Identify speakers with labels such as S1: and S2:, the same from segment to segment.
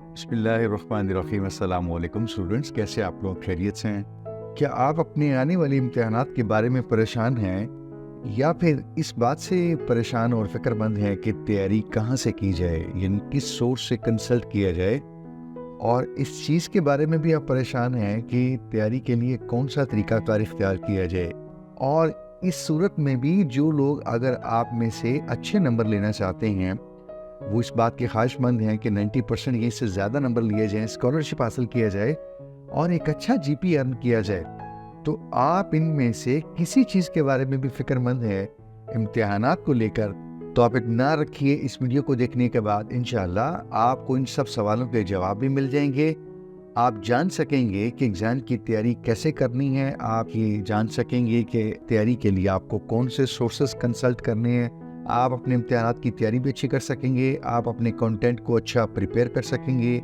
S1: बिस्मिल्लाहिर्रहमानिर्रहीम। अस्सलाम वालेकुम स्टूडेंट्स, कैसे आप लोग? खैरियत से हैं? क्या आप अपने आने वाले इम्तिहानात के बारे में परेशान हैं या फिर इस बात से परेशान और फिक्रमंद हैं कि तैयारी कहाँ से की जाए, यानी किस सोर्स से कंसल्ट किया जाए? और इस चीज़ के बारे में भी आप परेशान हैं कि तैयारी के लिए कौन सा तरीक़ाकार इख्तियार किया जाए? और इस सूरत में भी जो लोग अगर आप में से अच्छे नंबर लेना चाहते हैं, वो इस बात के ख्वाहिशमंद हैं कि 90% या इससे ज़्यादा नंबर लिए जाएँ, स्कॉलरशिप हासिल किया जाए और एक अच्छा जीपी अर्न किया जाए, तो आप इनमें से किसी चीज़ के बारे में भी फ़िक्रमंद हैं इम्तिहानात को लेकर, तो आप इत्मीनान रखिए, इस वीडियो को देखने के बाद इंशाअल्लाह आपको इन सब सवालों के जवाब भी मिल जाएंगे। आप जान सकेंगे कि एग्ज़ाम की तैयारी कैसे करनी है, आप ये जान सकेंगे कि तैयारी के लिए आपको कौन से सोर्सेस कंसल्ट करने हैं, आप अपने इम्तिहानात की तैयारी भी अच्छी कर सकेंगे, आप अपने कंटेंट को अच्छा प्रिपेयर कर सकेंगे।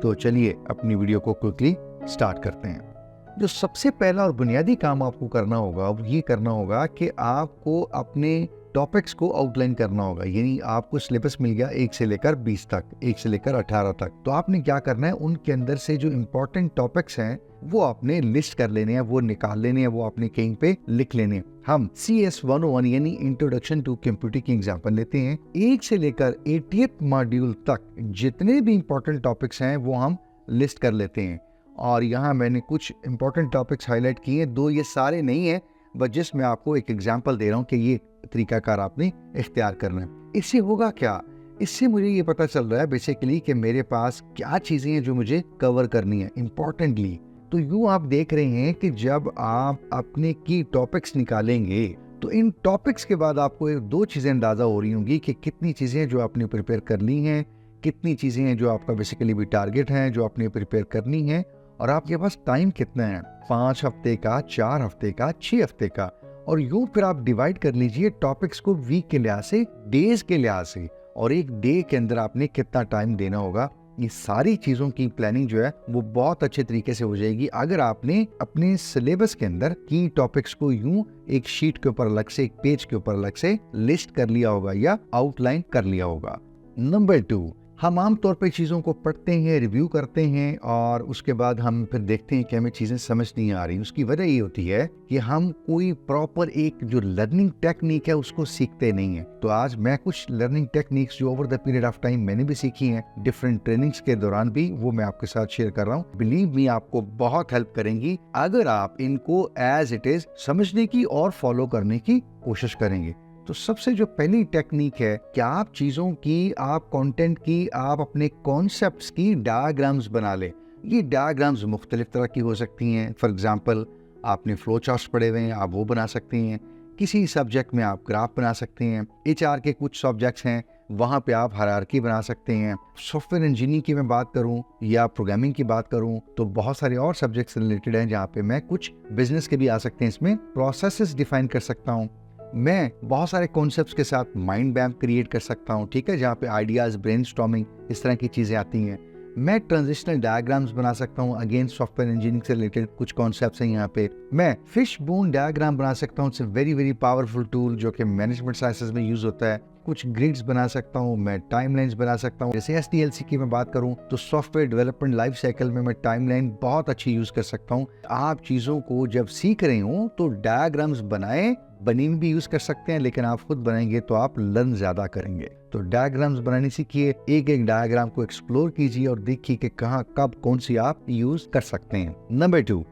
S1: तो चलिए अपनी वीडियो को क्विकली स्टार्ट करते हैं। जो सबसे पहला और बुनियादी काम आपको करना होगा वो ये करना होगा कि आपको अपने टॉपिक्स को आउटलाइन करना होगा। यानी आपको सिलेबस मिल गया 1 से लेकर 20 तक, 1 से लेकर 18 तक, तो आपने क्या करना है, उनके अंदर से जो इम्पोर्टेंट टॉपिक्स हैं वो आपने लिस्ट कर लेने हैं, वो निकाल लेने हैं, वो आपने कहीं पे लिख लेने हैं। हम CS 101 यानी इंट्रोडक्शन टू कंप्यूटिंग की एग्जांपल लेते हैं। 1 से लेकर 80th मॉड्यूल तक जितने भी इम्पोर्टेंट टॉपिक्स हैं वो हम लिस्ट कर लेते हैं। और यहाँ मैंने कुछ इम्पोर्टेंट टॉपिक्स हाईलाइट किए हैं, 2 ये सारे नहीं है, बस जिस मैं आपको एक एग्जांपल दे रहा हूँ कि ये तरीकाकार आपने इख्तियार करना है। इससे होगा क्या, इससे मुझे ये पता चल रहा है बेसिकली कि मेरे पास क्या चीज़ें हैं जो मुझे कवर करनी है इम्पोर्टेंटली। तो यूँ आप देख रहे हैं कि जब आप अपने की टॉपिक्स निकालेंगे तो इन टॉपिक्स के बाद आपको 2 चीज़ें अंदाज़ा हो रही होंगी कि कितनी चीज़ें जो आपने प्रिपेयर कर ली हैं, कितनी चीज़ें हैं जो आपका बेसिकली भी टारगेट है जो आपने प्रिपेयर करनी है, और आपके पास टाइम कितना है, 5 हफ्ते का, 4 हफ्ते का, 6 हफ्ते का। और यूँ फिर आप डिवाइड कर लीजिए टॉपिक्स को वीक के लिहाज से, डेज के लिहाज से, और एक डे के अंदर आपने कितना टाइम देना होगा। ये सारी चीज़ों की प्लानिंग जो है वो बहुत अच्छे तरीके से हो जाएगी अगर आपने अपने सिलेबस के अंदर की टॉपिक्स को यूं एक शीट के ऊपर अलग से, एक पेज के ऊपर अलग से लिस्ट कर लिया होगा या आउटलाइन कर लिया होगा। नंबर 2, हम आम तौर पे चीज़ों को पढ़ते हैं, रिव्यू करते हैं और उसके बाद हम फिर देखते हैं कि हमें चीज़ें समझ नहीं आ रही। उसकी वजह ये होती है कि हम कोई प्रॉपर एक जो लर्निंग टेक्निक है उसको सीखते नहीं हैं। तो आज मैं कुछ लर्निंग टेक्निक्स जो over the period of time मैंने भी सीखी हैं, डिफरेंट ट्रेनिंग्स के दौरान भी, वो मैं आपके साथ शेयर कर रहा हूँ। बिलीव मी, आपको बहुत हेल्प करेंगी अगर आप इनको एज इट इज समझने की और फॉलो करने की कोशिश करेंगे। तो सबसे जो पहली टेक्निक है कि आप चीज़ों की, आप कंटेंट की, आप अपने कॉन्सेप्ट्स की डायग्राम्स बना लें। ये डायग्राम्स मुख्तलिफ तरह की हो सकती हैं। फॉर एग्जांपल, आपने फ्लो चार्ट्स पढ़े हुए हैं, आप वो बना सकते हैं। किसी सब्जेक्ट में आप ग्राफ बना सकते हैं। HR के कुछ सब्जेक्ट्स हैं, वहाँ पे आप हायरार्की बना सकते हैं। सॉफ्टवेयर इंजीनियरिंग की मैं बात करूँ या प्रोग्रामिंग की बात करूँ तो बहुत सारे और सब्जेक्ट्स रिलेटेड हैं जहाँ पे मैं कुछ बिजनेस के भी आ सकते हैं, इसमें प्रोसेसेस डिफाइन कर सकता हूँ। मैं बहुत सारे कॉन्सेप्ट्स के साथ माइंड मैप क्रिएट कर सकता हूँ, ठीक है, जहाँ पे आइडियाज, ब्रेनस्टॉर्मिंग, इस तरह की चीज़ें आती हैं। मैं ट्रांजिशनल डायग्राम्स बना सकता हूँ, अगेन सॉफ्टवेयर इंजीनियरिंग से रिलेटेड कुछ कॉन्सेप्ट्स हैं यहाँ पे। मैं फिश बोन डायग्राम बना सकता हूँ, it's very very powerful tool जो कि मैनेजमेंट साइंसेज में यूज होता है। कुछ ग्रिड्स बना सकता हूँ, मैं टाइमलाइंस बना सकता हूँ। जैसे SDLC की मैं बात करूँ तो सॉफ्टवेयर डेवलपमेंट लाइफ साइकिल में मैं टाइमलाइन बहुत अच्छी यूज कर सकता हूँ। आप चीज़ों को जब सीख रहे हो तो डायग्राम्स बनाएं, बनी भी यूज कर सकते हैं, लेकिन आप खुद बनाएंगे तो आप लर्न ज्यादा करेंगे। तो डायग्राम्स बनाने सीखिए, एक एक डायग्राम को एक्सप्लोर कीजिए और देखिए कि कहाँ कब कौन सी आप यूज कर सकते हैं। नंबर 2,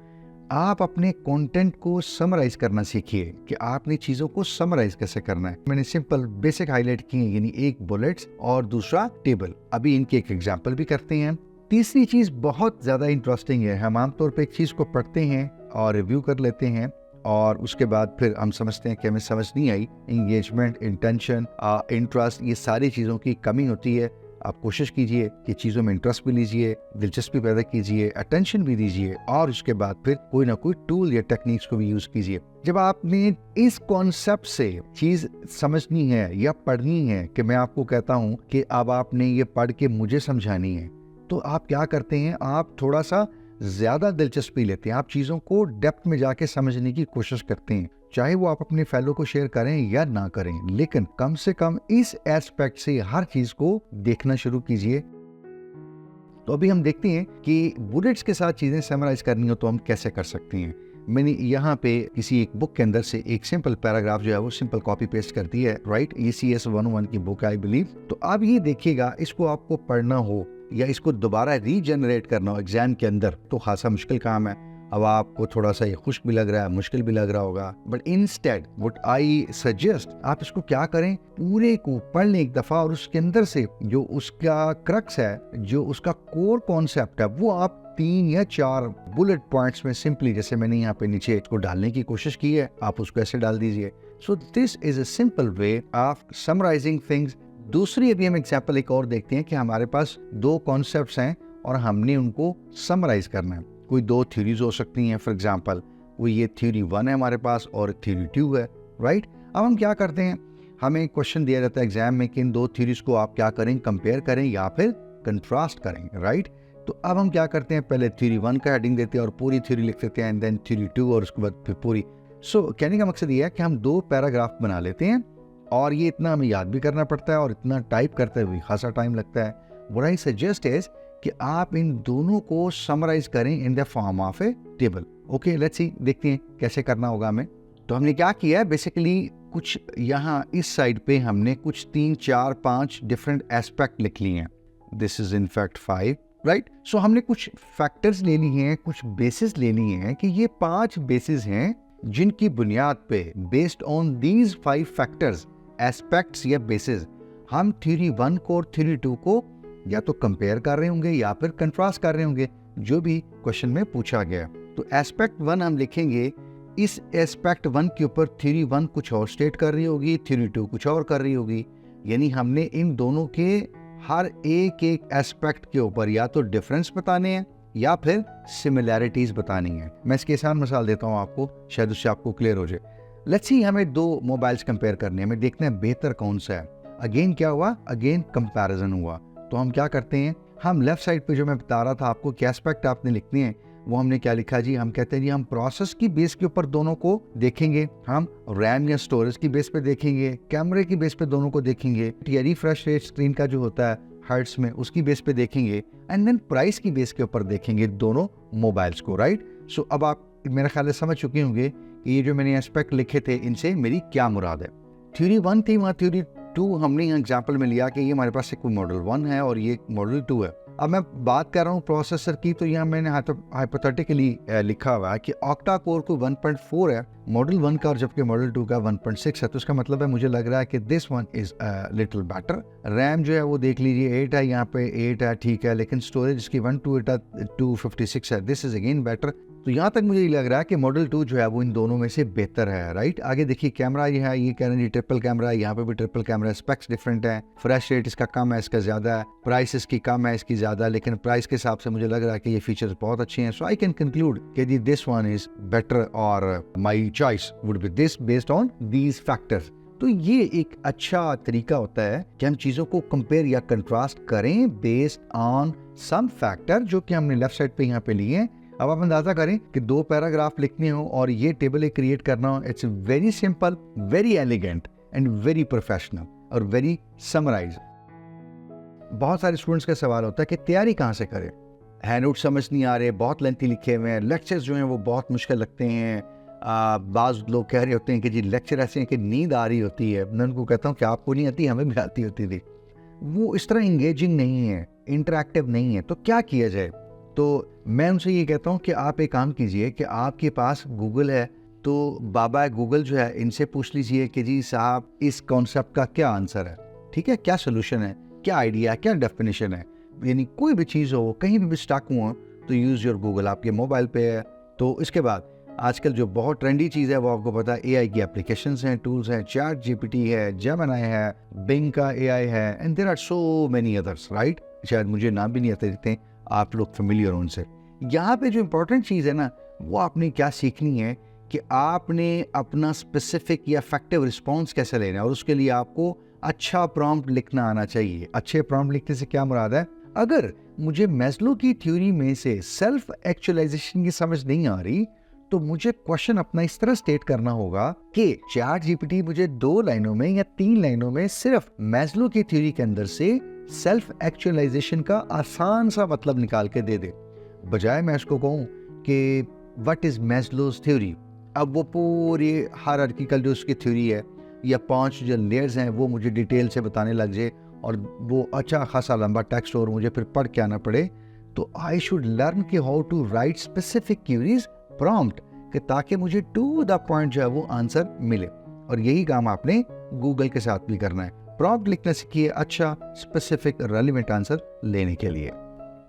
S1: आप अपने कंटेंट को समराइज करना सीखिए कि आपने चीजों को समराइज कैसे करना है। मैंने सिंपल बेसिक हाईलाइट किए, यानी एक बुलेट्स और दूसरा टेबल। अभी इनके एक एग्जांपल भी करते हैं। तीसरी चीज बहुत ज्यादा इंटरेस्टिंग है। हम आमतौर पर एक चीज को पढ़ते हैं और रिव्यू कर लेते हैं और उसके बाद फिर हम समझते हैं कि हमें समझ नहीं आई। इंगेजमेंट, इंटेंशन, इंटरेस्ट, ये सारी चीज़ों की कमी होती है। आप कोशिश कीजिए कि चीज़ों में इंटरेस्ट भी लीजिए, दिलचस्पी पैदा कीजिए, अटेंशन भी दीजिए और उसके बाद फिर कोई ना कोई टूल या टेक्निक्स को भी यूज़ कीजिए। जब आपने इस कॉन्सेप्ट से चीज़ समझनी है या पढ़नी है कि मैं आपको कहता हूँ कि अब आपने ये पढ़ के मुझे समझानी है, तो आप क्या करते हैं, आप थोड़ा सा ज्यादा दिलचस्पी लेते हैं, आप चीजों को डेप्थ में जाके समझने की कोशिश करते हैं। चाहे वो आप अपने फेलो को शेयर करें या ना करें, लेकिन कम से कम इस एस्पेक्ट से हर चीज को देखना शुरू कीजिए। तो अभी हम देखते हैं कि बुलेट्स के साथ चीज़ें समराइज करनी हो तो हम कैसे कर सकते हैं। मैंने यहाँ पे किसी एक बुक के अंदर से एक सिंपल पैराग्राफ जो है वो सिंपल कॉपी पेस्ट कर दी है, राइट। ये CS 101 की बुक आई बिलीव। तो आप ये देखिएगा, इसको आपको पढ़ना हो या इसको दोबारा रीजनरेट करना हो एग्जाम के अंदर तो खासा मुश्किल काम है। अब आपको थोड़ा सा ये खुश्क भी लग रहा है, मुश्किल भी लग रहा होगा, but instead what I suggest, आप इसको क्या करें, पूरे को पढ़ लें एक दफा और उसके अंदर से जो उसका क्रक्स है, जो उसका कोर कॉन्सेप्ट है, वो आप 3 या 4 बुलेट पॉइंट्स में सिंपली, जैसे मैंने यहाँ पे नीचे इसको डालने की कोशिश की है, आप उसको ऐसे डाल दीजिए। So this is a simple way of summarising things. दूसरी अभी हम एग्जाम्पल एक और देखते हैं कि हमारे पास 2 कॉन्सेप्ट्स हैं और हमने उनको समराइज करना है। कोई 2 थ्योरीज हो सकती हैं, फॉर एग्जाम्पल वो ये थ्योरी 1 है हमारे पास और थ्योरी 2 है, राइट। अब हम क्या करते हैं, हमें क्वेश्चन दिया जाता है एग्जाम में कि इन 2 थ्योरीज को आप क्या करें, कंपेयर करें या फिर कंट्रास्ट करें, राइट। तो अब हम क्या करते हैं, पहले थ्योरी 1 का हेडिंग देते हैं और पूरी थ्योरी लिख देते हैं, एंड देन थ्योरी 2 और उसके बाद फिर पूरी। सो कहने का मकसद ये है कि हम 2 पैराग्राफ बना लेते हैं और ये इतना हमें याद भी करना पड़ता है और इतना टाइप करते हुए खासा टाइम लगता है। व्हाट आई सजेस्ट इज कि आप इन दोनों को समराइज करें in the form of A table. Okay, let's see, देखते हैं कैसे करना होगा हमें। तो हमने क्या किया है, बेसिकली कुछ यहाँ इस साइड पे हमने कुछ 3, 4, 5 डिफरेंट एस्पेक्ट लिख लिए हैं। This is in fact 5, right. सो हमने कुछ फैक्टर्स ले लिए हैं, कुछ बेसिस ले लिए हैं कि ये 5 बेसिस हैं जिनकी बुनियाद पे based on these 5 factors, aspects या बेसिस, हम थ्योरी 1 को और थ्योरी 2 को या तो कंपेयर कर रहे होंगे या फिर कंट्रास्ट कर रहे होंगे, जो भी क्वेश्चन में पूछा गया। तो एस्पेक्ट 1 हम लिखेंगे, इस एस्पेक्ट 1 के ऊपर थ्योरी 1 कुछ और स्टेट कर रही होगी, थ्योरी 2 कुछ और कर रही होगी, यानी हमने इन दोनों के हर एक एस्पेक्ट के ऊपर या तो डिफरेंस बताने हैं या फिर सिमिलैरिटीज बतानी है। मैं इसकी आसान मिसाल देता हूँ आपको, शायद उससे आपको क्लियर हो जाए। लेट्स सी, हमें 2 मोबाइल्स कंपेयर करने हैं, हमें देखना है बेहतर कौन सा है। अगेन क्या हुआ, अगेन कंपैरिजन हुआ। तो हम क्या करते हैं, हम लेफ्ट साइड पे जो मैं बता रहा था आपको कि एस्पेक्ट आपने लिखने हैं, वो हमने क्या लिखा जी, हम कहते हैं जी हम प्रोसेस की बेस के ऊपर दोनों को देखेंगे, हम रैम या स्टोरेज की बेस पे देखेंगे, कैमरे की बेस पे दोनों को देखेंगे, या रिफ्रेश रेट स्क्रीन का जो होता है हर्ट्स में उसकी बेस पे देखेंगे, एंड देन प्राइस की बेस के ऊपर देखेंगे दोनों मोबाइल्स को, राइट। सो अब आप मेरे ख्याल से समझ चुके होंगे कि ये जो मैंने एस्पेक्ट लिखे थे इनसे मेरी क्या मुराद है। थ्योरी 1 थी, वहाँ थ्योरी 2 हमने यहाँ एग्जाम्पल में लिया कि ये हमारे पास एक मॉडल 1 है और ये मॉडल 2 है। अब मैं बात कर रहा हूँ प्रोसेसर की, तो यहाँ मैंने हाइपोथेटिकली लिखा हुआ है कि ऑक्टा कोर को 1.4 है मॉडल 1 का और जबकि मॉडल 2 का 1.6 है। तो इसका मतलब है, मुझे लग रहा है कि this one is little better. RAM जो है वो देख लीजिए 8 है, यहाँ पे 8 है, ठीक है, लेकिन स्टोरेज इसकी 256 है, दिस इज अगेन बेटर। तो यहाँ तक मुझे लग रहा है कि मॉडल 2 जो है वो इन दोनों में से बेहतर है, राइट। आगे देखिए कैमरा ये है, ये कह रहे हैं ट्रिपल कैमरा है, यहाँ पे भी ट्रिपल कैमरा, स्पेक्स डिफरेंट है, फ्रेश रेट इसका कम है, इसका ज्यादा है, प्राइस इसकी कम है, इसकी ज्यादा, लेकिन प्राइस के हिसाब से मुझे लग रहा है कि ये फीचर्स बहुत अच्छे हैं। सो आई कैन कंक्लूड कि दिस वन इज बेटर और my choice would be this based on these factors. तो ये एक अच्छा तरीका होता है कि हम चीजों को कंपेयर या कंट्रास्ट करें बेस्ड ऑन सम फैक्टर जो कि हमने लेफ्ट साइड पे यहाँ पे लिए हैं। अब आप अंदाजा करें कि 2 पैराग्राफ लिखने हो और ये टेबल एक क्रिएट करना हो, it's very simple, very elegant and very professional और वेरी समराइज। बहुत सारे स्टूडेंट्स का सवाल होता है कि तैयारी कहाँ से करें, हैंड आउट समझ नहीं आ रहे, बहुत लेंथी लिखे हुए हैं, लेक्चर्स जो हैं वो बहुत मुश्किल लगते हैं। बाज़ लोग कह रहे होते हैं कि जी लेक्चर ऐसे हैं कि नींद आ रही होती है। मैं उनको कहता हूँ कि आपको नहीं आती, हमें भी आती होती थी। वो इस तरह इंगेजिंग नहीं है, इंटरैक्टिव नहीं है। तो क्या किया जाए? तो मैं उनसे ये कहता हूँ कि आप एक काम कीजिए कि आपके पास गूगल है, तो बाबा गूगल जो है इनसे पूछ लीजिए कि जी साहब इस कॉन्सेप्ट का क्या आंसर है, ठीक है, क्या सोल्यूशन है, क्या आइडिया है, क्या डेफिनेशन है। यानी कोई भी चीज़ हो, कहीं भी स्टक हो तो यूज़ योर गूगल, आपके मोबाइल पे है। तो इसके बाद आजकल जो बहुत ट्रेंडी चीज़ है वो आपको पता है, AI की एप्लीकेशंस हैं, टूल्स हैं, चैट GPT है, जेमिनी है, बिंग का AI है, and there are so many others, right. शायद मुझे नाम भी नहीं आते रहते, आप लोग फेमिलियर हो उनसे। यहाँ पे जो इम्पोर्टेंट चीज़ है ना, वो आपने क्या सीखनी है कि आपने अपना स्पेसिफिक या इफेक्टिव रिस्पॉन्स कैसे लेना है, और उसके लिए आपको अच्छा प्रॉम्प्ट लिखना आना चाहिए। अच्छे प्रॉम्प्ट लिखने से क्या मुराद है, अगर मुझे मैस्लो की थ्योरी में से सेल्फ एक्चुअलाइजेशन की समझ नहीं आ रही तो मुझे क्वेश्चन अपना इस तरह स्टेट करना होगा कि चैट जीपीटी मुझे 2 लाइनों में या 3 लाइनों में सिर्फ मैस्लो की थ्योरी के अंदर से सेल्फ एक्चुअलाइजेशन का आसान सा मतलब निकाल के दे दे, बजाय मैं उसको कहूँ कि व्हाट इज मैस्लोज थ्योरी। अब वो पूरी हायरार्किकल जो उसकी थ्योरी है या 5 जो लेयर्स हैं वो मुझे डिटेल से बताने लग जाए और वो अच्छा खासा लंबा टेक्स्ट और मुझे फिर पढ़ के आना पड़े, तो आई शुड लर्न कि how to write specific queries prompt, कि ताकि मुझे टू द पॉइंट जो है वो आंसर मिले। और यही काम आपने गूगल के साथ भी करना है, प्रॉम्प्ट लिखना सीखिए अच्छा स्पेसिफिक रेलिवेंट आंसर लेने के लिए।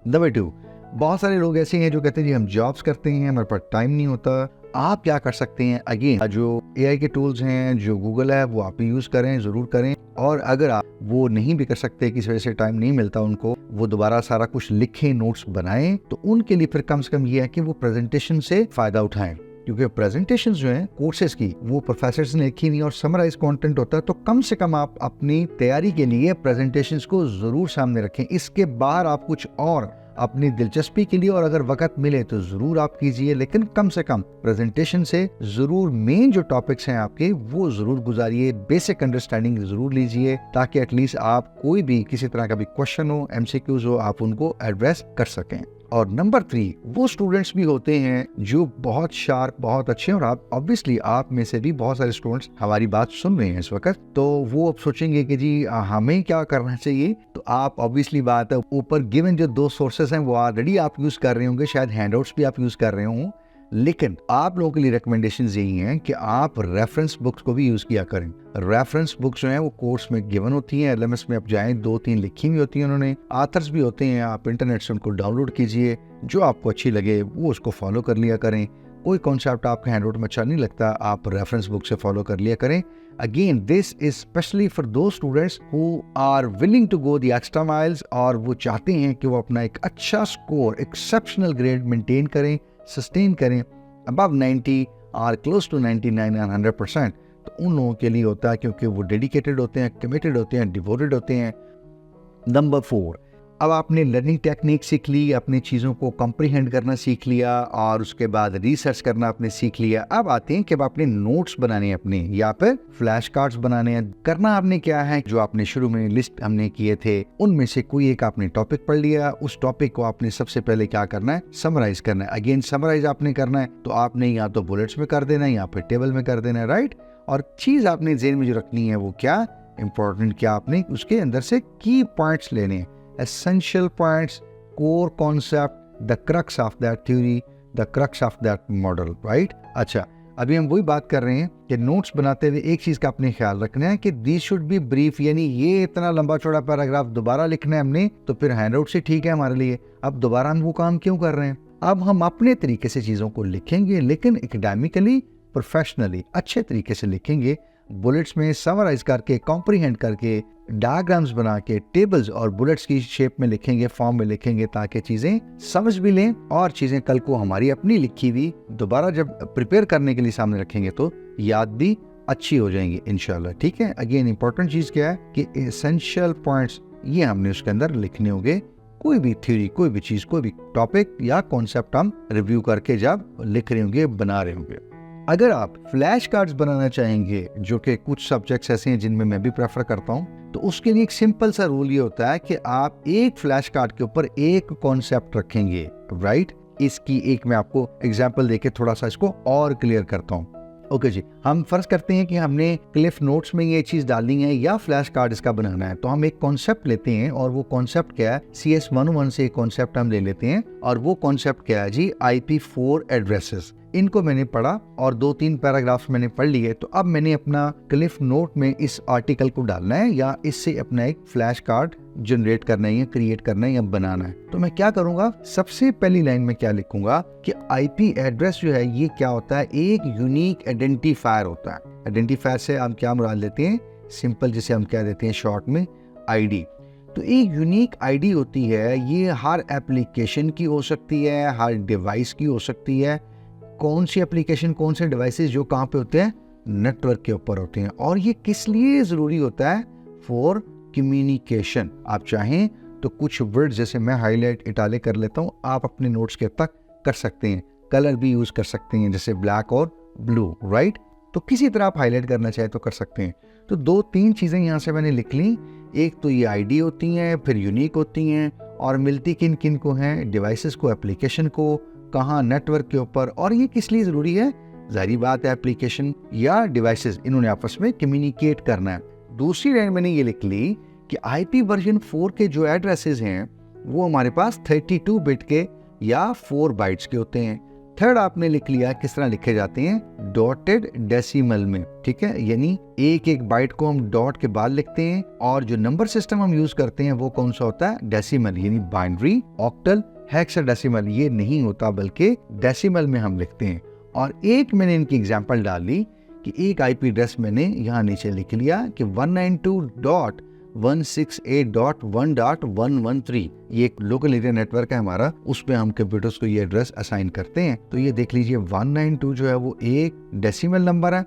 S1: नंबर 2, बहुत सारे लोग ऐसे हैं जो कहते हैं जी हम जॉब्स करते हैं, हमारे पास टाइम नहीं होता। आप क्या कर सकते हैं, अगेन जो एआई के टूल्स हैं, जो गूगल है, वो आप यूज करें, जरूर करें। और अगर आप वो नहीं भी कर सकते, किसी वजह से टाइम नहीं मिलता उनको, वो दोबारा सारा कुछ लिखें, नोट्स बनाएं, तो उनके लिए फिर कम से कम ये है कि वो प्रेजेंटेशन से फायदा उठाएं, क्योंकि प्रेजेंटेशन जो है कोर्सेज की वो प्रोफेसर्स ने लिखी हुई और समराइज कंटेंट होता है। तो कम से कम आप अपनी तैयारी के लिए प्रेजेंटेशंस को जरूर सामने रखें। इसके बाहर आप कुछ और अपनी दिलचस्पी के लिए और अगर वक्त मिले तो जरूर आप कीजिए, लेकिन कम से कम प्रेजेंटेशन से जरूर मेन जो टॉपिक्स हैं आपके वो जरूर गुजारिए, बेसिक अंडरस्टैंडिंग जरूर लीजिए, ताकि एटलीस्ट आप कोई भी किसी तरह का भी क्वेश्चन हो, एमसीक्यूज हो, आप उनको एड्रेस कर सकें। और नंबर 3, वो स्टूडेंट्स भी होते हैं जो बहुत शार्प, बहुत अच्छे, और आप ऑब्वियसली आप में से भी बहुत सारे स्टूडेंट्स हमारी बात सुन रहे हैं इस वक्त, तो वो अब सोचेंगे कि जी हमें क्या करना चाहिए। तो आप ऑब्वियसली बात है, ऊपर गिवन जो 2 सोर्सेस हैं वो ऑलरेडी आप यूज कर रहे होंगे, शायद हैंडआउट्स भी आप यूज कर रहे हों, लेकिन आप लोगों के लिए रिकमेंडेशंस यही हैं कि आप रेफरेंस बुक्स को भी यूज किया करें। रेफरेंस बुक्स जो हैं वो कोर्स में गिवन होती हैं, एलएमएस में आप जाएं, 2-3 लिखी हुई होती हैं उन्होंने, आथर्स भी होते हैं, आप इंटरनेट से उनको डाउनलोड कीजिए, जो आपको अच्छी लगे वो उसको फॉलो कर लिया करें। कोई कॉन्सेप्ट आपका हैंडआउट में अच्छा नहीं लगता, आप रेफरेंस बुक से फॉलो कर लिया करें। Again this is specially for दो students who are willing to go the extra miles, और वो चाहते हैं कि वो अपना एक अच्छा स्कोर, एक्सेप्शनल ग्रेड मेंटेन करें, सस्टेन करें अबव 90 और क्लोज टू 99 और 100%। तो उन लोगों के लिए होता है, क्योंकि वो डेडिकेटेड होते हैं, कमिटेड होते हैं, डिवोटेड होते हैं। नंबर 4, अब आपने लर्निंग टेक्निक सीख ली, अपनी चीज़ों को कॉम्प्रिहेंड करना सीख लिया और उसके बाद रिसर्च करना आपने सीख लिया। अब आते हैं कि अब आपने नोट्स बनाने हैं अपने, या फिर फ्लैश कार्ड्स बनाने हैं। करना आपने क्या है, जो आपने शुरू में लिस्ट हमने किए थे उनमें से कोई एक आपने टॉपिक पढ़ लिया, उस टॉपिक को आपने सबसे पहले क्या करना है, समराइज करना है। अगेन समराइज आपने करना है, तो आपने या तो बुलेट्स में कर देना है या फिर टेबल में कर देना है, राइट। और चीज आपने जेहन में जो रखनी है वो क्या इंपॉर्टेंट, क्या आपने उसके अंदर से की पॉइंट्स लेने हैं, essential points, core concept, the crux of that theory, the crux of that model, right? अच्छा, अभी हम वही बात कर रहे हैं कि नोट्स बनाते हुए एक चीज का अपने ख्याल रखना है कि these should be brief, यानी ये इतना लंबा चौड़ा पैराग्राफ दोबारा लिखना है हमने, तो फिर हैंडआउट से ठीक है हमारे लिए, अब दोबारा हम वो काम क्यों कर रहे हैं। अब हम अपने तरीके से चीजों को लिखेंगे, लेकिन एकेडमिकली, प्रोफेशनली अच्छे तरीके से लिखेंगे, बुलेट्स में समराइज करके, कॉम्प्रिहेंड करके, डायग्राम्स बना के, टेबल्स और बुलेट्स की शेप में लिखेंगे, फॉर्म में लिखेंगे, ताकि चीजें समझ भी लें और चीजें कल को हमारी अपनी लिखी हुई दोबारा जब प्रिपेयर करने के लिए सामने रखेंगे तो याद भी अच्छी हो जाएंगी इंशाल्लाह। ठीक है, अगेन इंपॉर्टेंट चीज क्या है कि एसेंशियल पॉइंट्स ये हमने उसके अंदर लिखने होंगे। कोई भी थ्योरी, कोई भी चीज, कोई भी टॉपिक या कॉन्सेप्ट हम रिव्यू करके जब लिख रहे होंगे, बना रहे होंगे। अगर आप फ्लैश कार्ड्स बनाना चाहेंगे, जो कि कुछ सब्जेक्ट्स ऐसे हैं जिनमें मैं भी प्रेफर करता हूं, तो उसके लिए एक सिंपल सा रूल ये होता है कि आप एक फ्लैश कार्ड के ऊपर एक कॉन्सेप्ट रखेंगे, राइट। इसकी एक मैं आपको एग्जांपल देके थोड़ा सा इसको और क्लियर करता हूं। ओके जी, हम फर्ज करते हैं कि हमने क्लिफ नोट्स में ये चीज डालनी है या फ्लैश कार्ड इसका बनाना है, तो हम एक कॉन्सेप्ट लेते हैं, और वो कॉन्सेप्ट क्या है, CS101 से एक कॉन्सेप्ट हम ले लेते हैं, और वो कॉन्सेप्ट क्या है जी, IP4 एड्रेसेस। इनको मैंने पढ़ा और 2-3 पैराग्राफ्स मैंने पढ़ लिए, तो अब मैंने अपना क्लिफ नोट में इस आर्टिकल को डालना है या इससे अपना एक फ्लैश कार्ड जनरेट करना है या क्रिएट करना है या बनाना है। तो मैं क्या करूंगा, सबसे पहली लाइन में क्या लिखूंगा कि IP एड्रेस जो है ये क्या होता है, एक यूनिक आइडेंटिफायर होता है। आइडेंटिफायर से हम क्या मुराद लेते हैं, सिंपल जिसे हम क्या देते हैं शॉर्ट में ID। तो एक यूनिक ID होती है, ये हर एप्लीकेशन की हो सकती है, हर डिवाइस की हो सकती है। कौन सी एप्लीकेशन, कौन से डिवाइसेस जो कहाँ पे होते हैं, नेटवर्क के ऊपर होते हैं। और ये किस लिए जरूरी होता है, फॉर कम्युनिकेशन। आप चाहें तो कुछ वर्ड जैसे मैं हाईलाइट इटालिक कर लेता हूँ, आप अपने नोट्स के तक कर सकते हैं, कलर भी यूज कर सकते हैं, जैसे ब्लैक और ब्लू, राइट। तो किसी तरह आप हाईलाइट करना चाहे तो कर सकते हैं। तो 2-3 चीजें यहाँ से मैंने लिख ली। एक तो ये आईडी होती हैं, फिर यूनिक होती हैं, और मिलती किन किन को हैं, डिवाइसेस को, एप्लीकेशन को, कहाँ, नेटवर्क के ऊपर। और ये किस लिए जरूरी है? जाहिर बात है, एप्लीकेशन या डिवाइसेस इन्होंने आपस में कम्युनिकेट करना है। दूसरी लाइन मैंने ये लिख ली कि IP वर्जन 4 के जो एड्रेसेस हैं वो हमारे पास 32 बिट के या 4 बाइट्स के होते हैं। थर्ड आपने लिख लिया किस तरह लिखे जाते हैं, डॉटेड डेसिमल में, ठीक है। यानी एक एक बाइट को हम डॉट के बाद लिखते हैं, और जो नंबर सिस्टम हम यूज करते हैं वो कौन सा होता है, डेसिमल, यानी बाइनरी, ऑक्टल, हेक्साडेसिमल ये नहीं होता, बल्कि डेसिमल में हम लिखते हैं। और एक मैंने इनकी एग्जांपल डाल ली कि एक IP एड्रेस मैंने यहाँ नीचे लिख लिया कि 192.168.1.113, ये एक लोकल एरिया नेटवर्क है हमारा, उसमें हम कंप्यूटर्स को ये एड्रेस असाइन करते हैं। तो ये देख लीजिए 192 जो है वो एक डेसिमल नंबर है,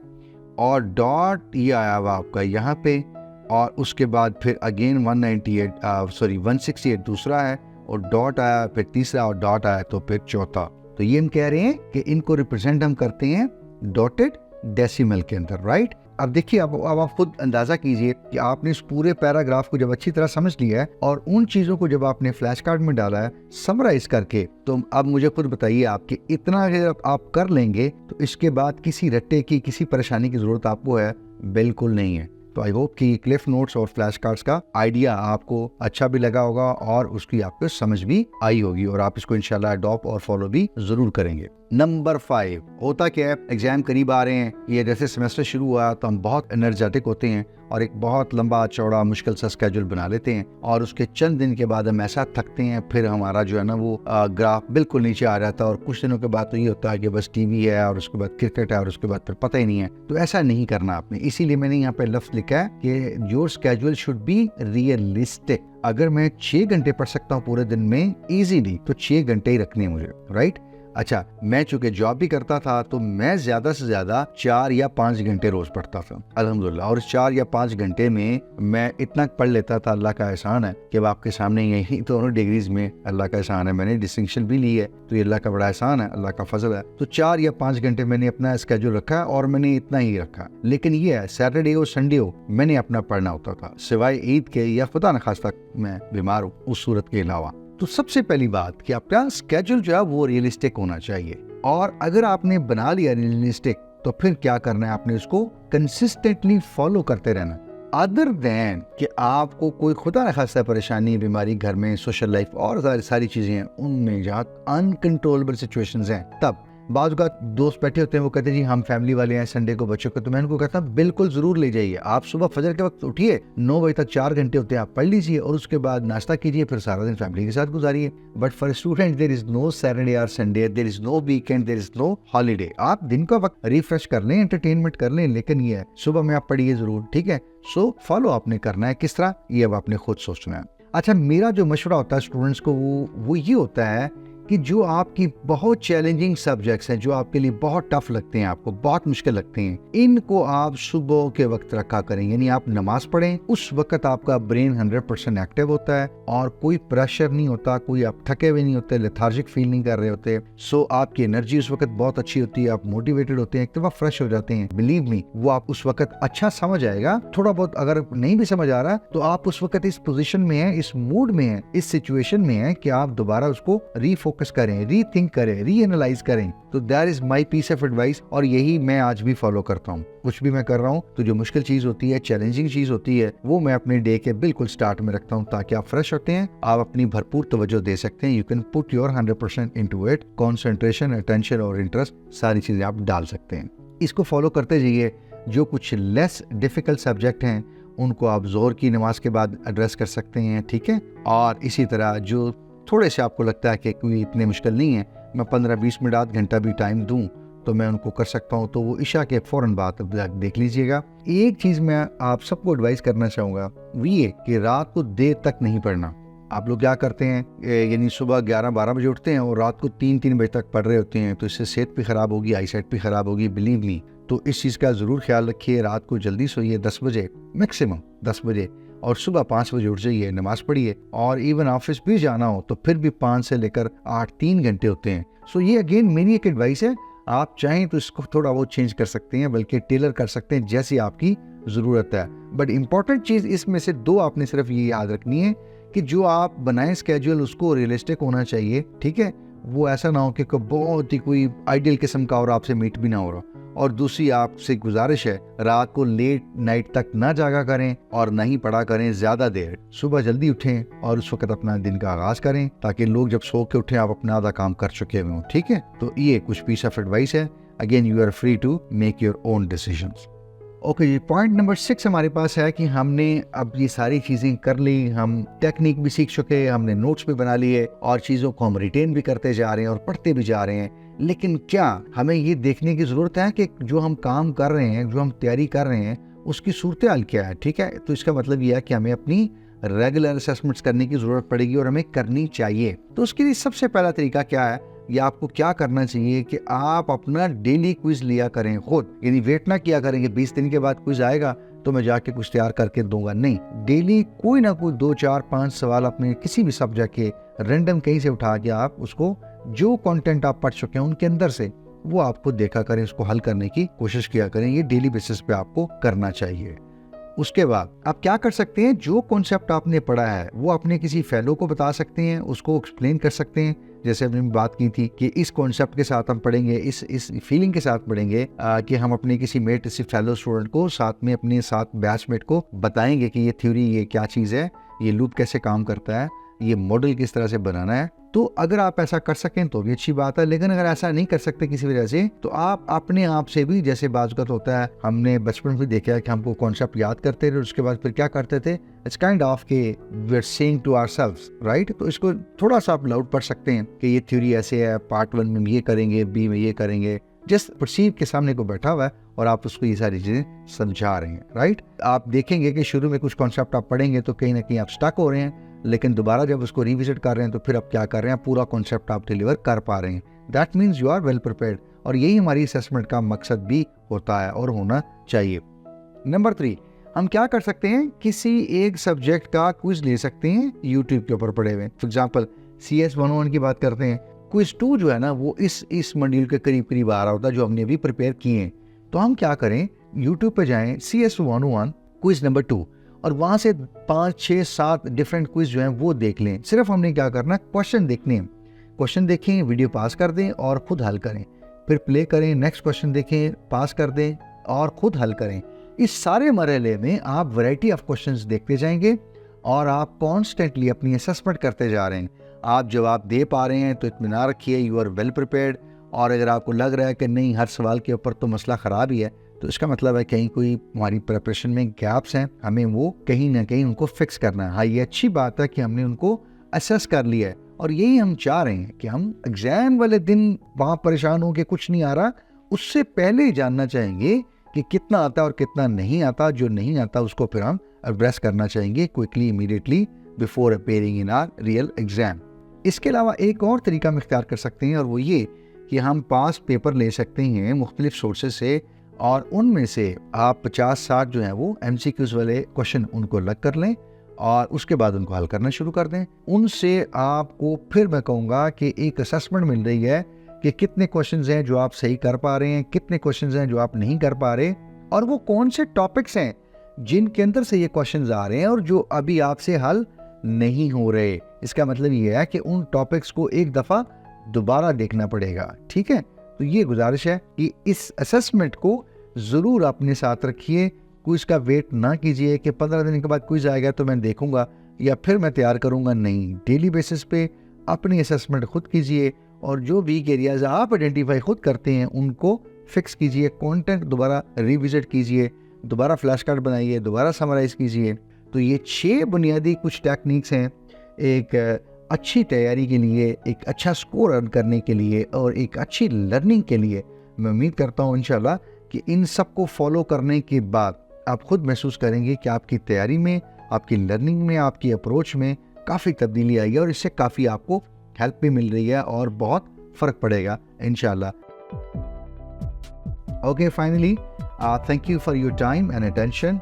S1: और डॉट ये आया हुआ आपका यहाँ पे, और उसके बाद फिर अगेन 168 दूसरा है, और डॉट आया फिर तीसरा, और डॉट आया तो फिर चौथा। तो ये हम कह रहे हैं कि इनको रिप्रेजेंट हम करते हैं डॉटेड डेसिमल के अंदर, राइट। अब देखिए, अब आप खुद अंदाजा कीजिए कि आपने इस पूरे पैराग्राफ को जब अच्छी तरह समझ लिया है, और उन चीजों को जब आपने फ्लैश कार्ड में डाला है समराइज करके, तो अब मुझे खुद बताइए आपके इतना अगर आप कर लेंगे तो इसके बाद किसी रट्टे की, किसी परेशानी की जरूरत आपको है बिल्कुल नहीं है। तो आई होप कि क्लिफ नोट्स और फ्लैश कार्ड्स का आइडिया आपको अच्छा भी लगा होगा और उसकी आपको समझ भी आई होगी, और आप इसको इंशाल्लाह अडॉप्ट और फॉलो भी जरूर करेंगे। नंबर 5 होता क्या है, एग्जाम करीब आ रहे हैं, ये जैसे सेमेस्टर शुरू हुआ तो हम बहुत एनर्जेटिक होते हैं और एक बहुत लंबा चौड़ा मुश्किल सा स्केड्यूल बना लेते हैं, और उसके चंद दिन के बाद हम ऐसा थकते हैं, फिर हमारा जो है ना वो ग्राफ बिल्कुल नीचे आ जाता है, और कुछ दिनों के बाद तो ये होता है कि बस टीवी है और उसके बाद क्रिकेट है और उसके बाद फिर पता ही नहीं है। तो ऐसा नहीं करना आपने, इसीलिए मैंने यहाँ पे लफ्ज लिखा है कि your schedule should be realistic. अगर मैं 6 घंटे पढ़ सकता हूँ पूरे दिन में इजीली, तो 6 घंटे ही रखने हैं मुझे, राइट। अच्छा, मैं चूंकि जॉब भी करता था तो मैं ज्यादा से ज्यादा 4 या 5 घंटे रोज पढ़ता था अल्हम्दुलिल्लाह, और 4 या 5 घंटे में मैं इतना पढ़ लेता था। अल्लाह का एहसान है कि अब आपके सामने यही दोनों डिग्रीज में अल्लाह का एहसान है, मैंने डिस्टिंक्शन भी ली है, तो ये अल्लाह का बड़ा एहसान है, अल्लाह का फजल है। तो 4 या 5 घंटे मैंने अपना स्केड्यूल रखा, और मैंने इतना ही रखा। लेकिन ये है, सैटरडे और संडे हो मैंने अपना पढ़ना होता था, सिवाय ईद के या खुदा न खास्ता मैं बीमार हूँ उस सूरत के अलावा। तो सबसे पहली बात कि आपका स्केड्यूल जो है वो रियलिस्टिक होना चाहिए, और अगर आपने बना लिया रियलिस्टिक तो फिर क्या करना है, आपने उसको कंसिस्टेंटली फॉलो करते रहना। अदर देन कि आपको कोई खुदा न खास्ता परेशानी, बीमारी घर में, सोशल लाइफ और सारी चीजें हैं, उनमें जहाँ अनकंट्रोलेबल सिचुएशंस हैं, तब बाज़ का दोस्त बैठे होते हैं, वो कहते हैं जी हम फैमिली वाले हैं संडे को बच्चों को, तो मैं उनको कहता हूँ बिल्कुल जरूर ले जाइए। आप सुबह फजर के वक्त उठिए, 9 बजे तक 4 घंटे होते हैं, आप पढ़ लीजिए, और उसके बाद नाश्ता कीजिए, फिर सारा दिन फैमिली के साथ गुजारिए। But for student there is no Saturday और Sunday, there is know weekend, there is no holiday. आप दिन का वक्त रिफ्रेश कर लें, एंटरटेनमेंट कर लें, लेकिन ये है सुबह में आप पढ़िए जरूर, ठीक है। सो फॉलो आपने करना है, किस तरह ये अब आपने खुद सोचना है। अच्छा, मेरा जो मशवरा होता है स्टूडेंट्स को वो ये होता है कि जो आपकी बहुत चैलेंजिंग सब्जेक्ट्स हैं, जो आपके लिए बहुत टफ लगते हैं, आपको बहुत मुश्किल लगते हैं, इनको आप सुबह के वक्त रखा करें। यानी आप नमाज पढ़ें, उस वक्त आपका ब्रेन 100% एक्टिव होता है और कोई प्रेशर नहीं होता, कोई आप थके हुए नहीं होते, लेथार्जिक फील नहीं कर रहे होते। सो आपकी एनर्जी उस वक्त बहुत अच्छी होती है, आप मोटिवेटेड होते हैं, एक दफा फ्रेश हो जाते हैं। बिलीव मी, वो आप उस वक्त अच्छा समझ आएगा। थोड़ा बहुत अगर नहीं भी समझ आ रहा तो आप उस वक्त इस पोजीशन में है, इस मूड में है, इस सिचुएशन में है कि आप दोबारा उसको रीफोकस करें, रीथिंक करें, रीएनालाइज करें। तो that is my piece of advice, और यही मैं आज भी फॉलो करता हूँ। कुछ भी मैं कर रहा हूँ तो जो मुश्किल चीज होती है, चैलेंजिंग चीज होती है, वो मैं अपने डे के बिल्कुल स्टार्ट में रखता हूँ, ताकि आप फ्रेश होते हैं, आप अपनी भरपूर तवज्जो दे सकते हैं। You can put your 100% into it, concentration, attention और इंटरेस्ट, सारी चीजें आप डाल सकते हैं। इसको फॉलो करते जाइए। जो कुछ लेस डिफिकल्ट सब्जेक्ट हैं उनको आप जोर की नमाज के बाद एड्रेस कर सकते हैं, ठीक है। और इसी तरह जो थोड़े से आपको लगता है कि कोई इतने मुश्किल नहीं है, मैं 15-20 मिनट आध घंटा भी टाइम दूं तो मैं उनको कर सकता हूं, तो वो इशा के फौरन बाद देख लीजिएगा। एक चीज मैं आप सबको एडवाइस करना चाहूंगा, वो ये कि रात को देर तक नहीं पढ़ना। आप लोग क्या करते हैं, यानी सुबह 11-12 बजे उठते हैं और रात को 3-3 बजे तक पढ़ रहे होते हैं, तो इससे सेहत भी खराब होगी, आई साइट भी खराब होगी, बिलीव मी। तो इस चीज का जरूर ख्याल रखिए, रात को जल्दी सोइए, 10 बजे मैक्सिमम 10 बजे, और सुबह 5 बजे उठ जाइए, नमाज पढ़िए, और इवन ऑफिस भी जाना हो तो फिर भी 5 से लेकर 8 3 घंटे होते हैं। सो ये अगेन मेरी एक एडवाइस है, आप चाहें तो इसको थोड़ा बहुत चेंज कर सकते हैं, बल्कि टेलर कर सकते हैं जैसी आपकी ज़रूरत है। बट इंपॉर्टेंट चीज़ इसमें से 2 आपने सिर्फ ये याद रखनी है कि जो आप बनाएं स्केड्यूल उसको रियलिस्टिक होना चाहिए, ठीक है। वो ऐसा ना हो कि बहुत ही कोई आइडियल किस्म का और आपसे मीट भी ना हो रहा। और दूसरी आपसे गुजारिश है, रात को लेट नाइट तक ना जागा करें और ना ही पढ़ा करें ज़्यादा देर। सुबह जल्दी उठें और उस वक्त अपना दिन का आगाज करें, ताकि लोग जब सो के उठें आप अपना आधा काम कर चुके हों, ठीक है। तो ये कुछ पीस ऑफ एडवाइस है। Again you are free to make your own decisions. Okay जी, पॉइंट नंबर 6 हमारे पास है कि हमने अब ये सारी चीज़ें कर ली, हम टेक्निक भी सीख चुके, हमने नोट्स भी बना लिए और चीज़ों को हम रिटेन भी करते जा रहे हैं और पढ़ते भी जा रहे हैं। लेकिन क्या हमें ये देखने की ज़रूरत है कि जो हम काम कर रहे हैं, जो हम तैयारी कर रहे हैं, उसकी सूरत हाल क्या है, ठीक है। तो इसका मतलब यह है कि हमें अपनी रेगुलर असेसमेंट्स करने की ज़रूरत पड़ेगी और हमें करनी चाहिए। तो उसके लिए सबसे पहला तरीका क्या है, या आपको क्या करना चाहिए कि आप अपना डेली क्विज लिया करें खुद। यानी वेट ना किया करेंगे 20 दिन के बाद क्विज आएगा तो मैं जाके कुछ तैयार करके दूंगा, नहीं। डेली कोई ना कोई 2 4 5 सवाल अपने किसी भी सब्जेक्ट के रैंडम कहीं से उठा के आप उसको, जो कंटेंट आप पढ़ चुके हैं उनके अंदर से, वो आपको देखा करें, उसको हल करने की कोशिश किया करें। ये डेली बेसिस पे आपको करना चाहिए। उसके बाद आप क्या कर सकते हैं, जो कॉन्सेप्ट आपने पढ़ा है वो अपने किसी फेलो को बता सकते हैं, उसको एक्सप्लेन कर सकते हैं। जैसे हमने बात की थी कि इस कॉन्सेप्ट के साथ हम पढ़ेंगे, इस फीलिंग के साथ पढ़ेंगे कि हम अपने किसी मेट, किसी फेलो स्टूडेंट को साथ में, अपने साथ बैचमेट को बताएंगे कि ये थ्योरी, ये क्या चीज़ है, ये लूप कैसे काम करता है, ये मॉडल किस तरह से बनाना है। तो अगर आप ऐसा कर सकें तो भी अच्छी बात है। लेकिन अगर ऐसा नहीं कर सकते किसी वजह से, तो आप अपने आप से भी, जैसे बाज़ होता है, हमने बचपन में देखा है कि हमको कॉन्सेप्ट याद करते थे, उसके बाद फिर क्या करते थे, इट्स काइंड ऑफ के we are saying to ourselves, right. तो इसको थोड़ा सा आप लाउड पढ़ सकते हैं कि ये थ्योरी ऐसे है, पार्ट 1 में ये करेंगे, बी में ये करेंगे। जस्ट परसीव के सामने को बैठा हुआ है और आप उसको ये सारी चीजें समझा रहे हैं, राइट। आप देखेंगे कि शुरू में कुछ कॉन्सेप्ट आप पढ़ेंगे तो कहीं ना कहीं आप स्टक हो रहे हैं, लेकिन दोबारा जब उसको रिविजिट कर रहे हैं तो फिर आप क्या कर रहे हैं, पूरा कॉन्सेप्ट आप डिलीवर कर पा रहे हैं। That means you are well prepared. और यही हमारी असेसमेंट का मकसद भी होता है और होना चाहिए। नंबर 3, हम क्या कर सकते हैं, किसी एक सब्जेक्ट का क्विज ले सकते हैं यूट्यूब के ऊपर पड़े हुए। फॉर एग्जाम्पल CS 101 की बात करते हैं, क्विज 2 जो है ना वो इस मॉड्यूल के करीब करीब आ रहा होता है जो हमने अभी प्रिपेयर किए हैं। तो हम क्या करें, यूट्यूब पे जाएं, CS 101 क्विज नंबर 2, और वहां से 5 6 7 डिफरेंट क्विज जो हैं वो देख लें। सिर्फ हमने क्या करना, क्वेश्चन देखने हैं, क्वेश्चन देखें, वीडियो पास कर दें और खुद हल करें, फिर प्ले करें, नेक्स्ट क्वेश्चन देखें, पास कर दें और खुद हल करें। इस सारे मरहले में आप वैरायटी ऑफ क्वेश्चंस देखते जाएंगे और आप कॉन्स्टेंटली अपनी असेसमेंट करते जा रहे हैं। आप जवाब दे पा रहे हैं तो इत्मीनान रखिए, यू आर वेल प्रिपेयर्ड। और अगर आपको लग रहा है कि नहीं, हर सवाल के ऊपर तो मसला ख़राब ही है, तो इसका मतलब है कहीं कोई हमारी प्रिपरेशन में गैप्स हैं, हमें वो कहीं ना कहीं उनको फिक्स करना है। हाँ, ये अच्छी बात है कि हमने उनको असेस कर लिया है और यही हम चाह रहे हैं कि हम एग्जाम वाले दिन वहाँ परेशान हो के कुछ नहीं आ रहा, उससे पहले ही जानना चाहेंगे कि कितना आता है और कितना नहीं आता। जो नहीं आता उसको फिर हम एड्रेस करना चाहेंगे quickly, immediately, before appearing in our real exam. इसके अलावा एक और तरीका हम इख्तियार कर सकते हैं और वो ये कि हम पास पेपर ले सकते हैं मुख्तलिफ सोर्सेज से और उनमें से आप 50-60 जो हैं वो MCQs वाले क्वेश्चन उनको अलग कर लें और उसके बाद उनको हल करना शुरू कर दें। उनसे आपको फिर मैं कहूँगा कि एक असेसमेंट मिल रही है कि कितने क्वेश्चंस हैं जो आप सही कर पा रहे हैं, कितने क्वेश्चंस हैं जो आप नहीं कर पा रहे, और वो कौन से टॉपिक्स हैं जिनके अंदर से ये क्वेश्चंस आ रहे हैं और जो अभी आपसे हल नहीं हो रहे। इसका मतलब ये है कि उन टॉपिक्स को एक दफ़ा दोबारा देखना पड़ेगा, ठीक है। तो ये गुजारिश है कि इस असेसमेंट को ज़रूर अपने साथ रखिए। क्विज का वेट ना कीजिए कि 15 दिन के बाद क्विज आएगा तो मैं देखूंगा या फिर मैं तैयार करूंगा, नहीं। डेली बेसिस पे अपनी असेसमेंट खुद कीजिए और जो वीक एरियाज आप आइडेंटिफाई खुद करते हैं उनको फिक्स कीजिए, कंटेंट दोबारा रिविजिट कीजिए, दोबारा फ्लैश कार्ड बनाइए, दोबारा समराइज कीजिए। तो ये 6 बुनियादी कुछ टेक्निक्स हैं एक अच्छी तैयारी के लिए, एक अच्छा स्कोर अर्न करने के लिए और एक अच्छी लर्निंग के लिए। मैं उम्मीद करता हूँ इंशाल्लाह कि इन सब को फॉलो करने के बाद आप खुद महसूस करेंगे कि आपकी तैयारी में, आपकी लर्निंग में, आपकी अप्रोच में काफ़ी तब्दीली आई है और इससे काफ़ी आपको हेल्प भी मिल रही है और बहुत फ़र्क पड़ेगा इंशाल्लाह। Okay, finally thank you for your time and attention.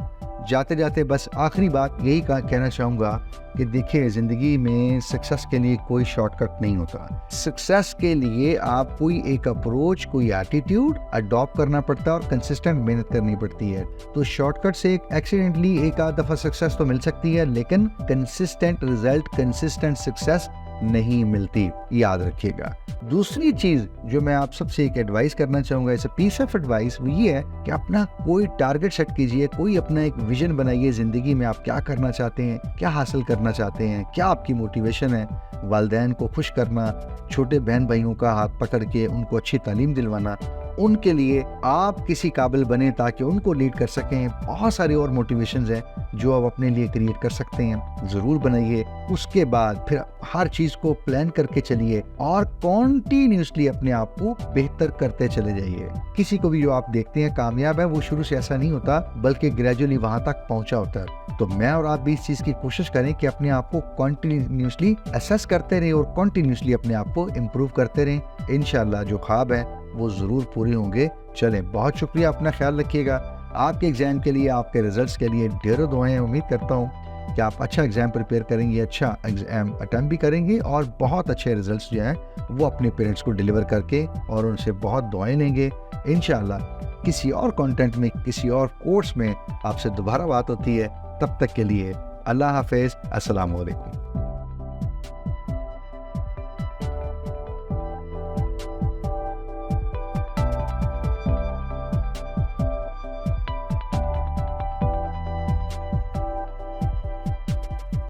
S1: जाते जाते बस आखिरी बात यही कहना चाहूँगा कि देखिए, ज़िंदगी में सक्सेस के लिए कोई शॉर्टकट नहीं होता। सक्सेस के लिए आप कोई एक अप्रोच, कोई एटीट्यूड अडॉप्ट करना पड़ता है और कंसिस्टेंट मेहनत करनी पड़ती है। तो शॉर्टकट से एक्सीडेंटली एक आध दफ़ा सक्सेस तो मिल सकती है, लेकिन कंसिस्टेंट रिजल्ट, कंसिस्टेंट सक्सेस नहीं मिलती, याद रखिएगा। दूसरी चीज जो मैं आप सबसे एक एडवाइस करना चाहूंगा, इस पीस ऑफ एडवाइस, वो ये है कि अपना कोई टारगेट सेट कीजिए, कोई अपना एक विजन बनाइए जिंदगी में। आप क्या करना चाहते हैं, क्या हासिल करना चाहते हैं, क्या आपकी मोटिवेशन है। वालिदैन को खुश करना, छोटे बहन भाइयों का हाथ पकड़ के उनको अच्छी तालीम दिलवाना, उनके लिए आप किसी काबिल बने ताकि उनको लीड कर सकें। बहुत सारे और मोटिवेशंस हैं जो आप अपने लिए क्रिएट कर सकते हैं, ज़रूर बनाइए। उसके बाद फिर हर चीज़ को प्लान करके चलिए और कॉन्टिन्यूसली अपने आप को बेहतर करते चले जाइए। किसी को भी जो आप देखते हैं कामयाब है, वो शुरू से ऐसा नहीं होता, बल्कि ग्रेजुअली वहां तक पहुंचा होता है। तो मैं और आप भी इस चीज़ की कोशिश करें कि अपने आप को कॉन्टिन्यूसली असेस करते रहें और कॉन्टिन्यूसली अपने आप को इम्प्रूव करते रहें। इंशाल्लाह जो ख्वाब है वो ज़रूर पूरे होंगे। चलें, बहुत शुक्रिया, अपना ख्याल रखिएगा। आपके एग्ज़ाम के लिए, आपके रिजल्ट्स के लिए ढेरों दुआएं। उम्मीद करता हूँ कि आप अच्छा एग्ज़ाम प्रिपेयर करेंगे, अच्छा एग्ज़ाम अटेम्प्ट भी करेंगे और बहुत अच्छे रिजल्ट्स जो हैं वो अपने पेरेंट्स को डिलीवर करके और उनसे बहुत दुआएं लेंगे। इंशाल्लाह किसी और कंटेंट में, किसी और कोर्स में आपसे दोबारा बात होती है। तब तक के लिए अल्लाह हाफ़िज़, अस्सलाम वालेकुम।